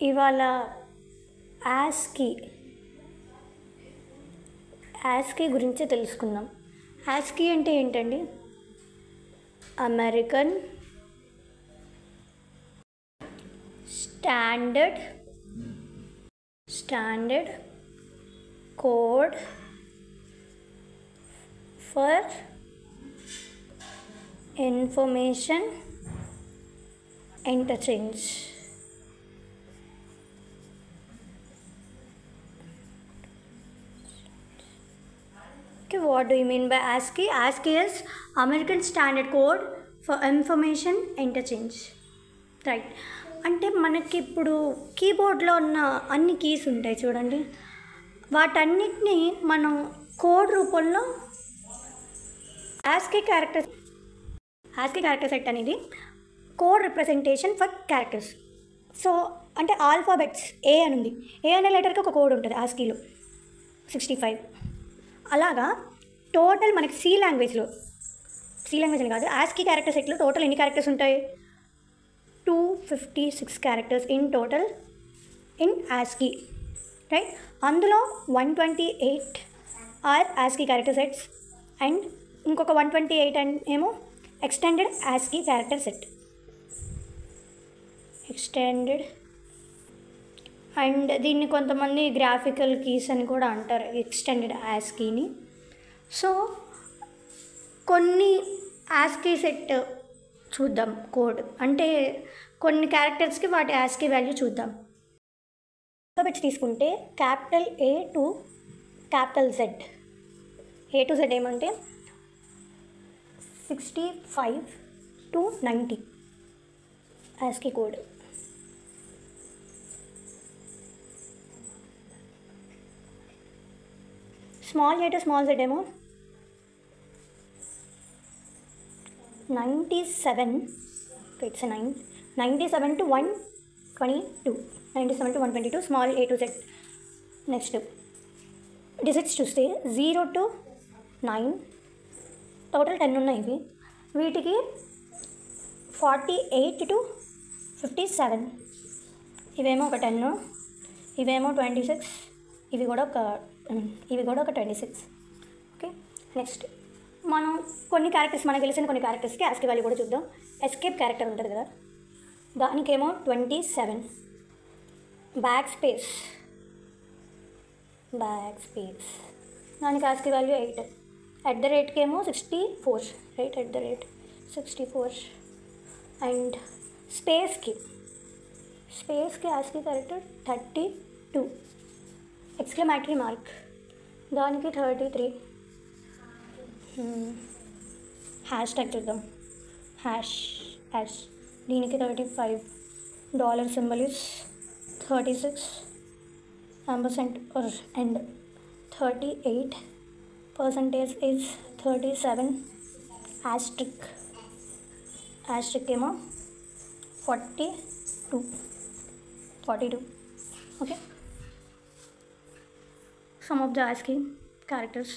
ఇవాళ యాస్కీ గురించి తెలుసుకుందాం. యాస్కీ అంటే ఏంటండి? American standard code for information interchange. Okay, what do you mean by ASCII? ASCII is American Standard Code for Information Interchange. Right. అంటే మనకి ఇప్పుడు కీబోర్డ్లో ఉన్న అన్ని కీస్ ఉంటాయి చూడండి, వాటన్నిటినీ మనం కోడ్ రూపంలో ASCII క్యారెక్టర్ సెట్ అనేది code representation for characters. So అంటే ఆల్ఫాబెట్స్ ఏ అని ఉంది, ఏ అనే లెటర్కి ఒక కోడ్ ఉంటుంది ASCIIలో 65. అలాగా టోటల్ మనకి సి లాంగ్వేజ్ అని కాదు, ASCII క్యారెక్టర్ సెట్లో టోటల్ ఎన్ని క్యారెక్టర్స్ ఉంటాయి? 256 characters in total in ASCII, right. అందులో 128 are ASCII character sets and ఇంకొక 128 అండ్ ఏమో extended ASCII character set. And దీన్ని కొంతమంది గ్రాఫికల్ కీస్ అని కూడా అంటారు, ఎక్స్టెండెడ్ ASCIIని. సో కొన్ని ASCII సెట్ చూద్దాం. కోడ్ అంటే కొన్ని క్యారెక్టర్స్కి వాటి ASCII వాల్యూ చూద్దాం. ఆల్ఫాబెట్స్ తీసుకుంటే capital A to capital Z. A to Z ఏమంటే 65 to 90 ASCII code. Small A to small Z ఏమో 97 to 122 small A to Z. Next digits చూస్తే 0 to 9, టోటల్ 10 ఉన్నాయి ఇవి. వీటికి 48 to 57, ఇవేమో ఒక 10, ఇవేమో 26, ఇవి కూడా ఒక 26. ఓకే. నెక్స్ట్ మనం కొన్ని క్యారెక్టర్స్, మనకు తెలిసిన కొన్ని క్యారెక్టర్స్కి ASCII వాల్యూ కూడా చూద్దాం. ఎస్కేప్ క్యారెక్టర్ ఉంటుంది కదా, దానికేమో 27. బ్యాక్ స్పేస్ దానికి ASCII వాల్యూ 8. ఎట్ ద రేట్కి ఏమో 64, right, at the rate 64. And స్పేస్కి ASCII క్యారెక్టర్ 32. ఎక్స్క్లమేటరీ మార్క్ దానికి 33. హ్యాష్ ట్యాగ్ చూద్దాం. హ్యాష్ దీనికి 35. Dollar symbol is 36. ampersand or and 38. percentage is 37. asterisk ఏమో 42. Okay, some of the ASCII characters.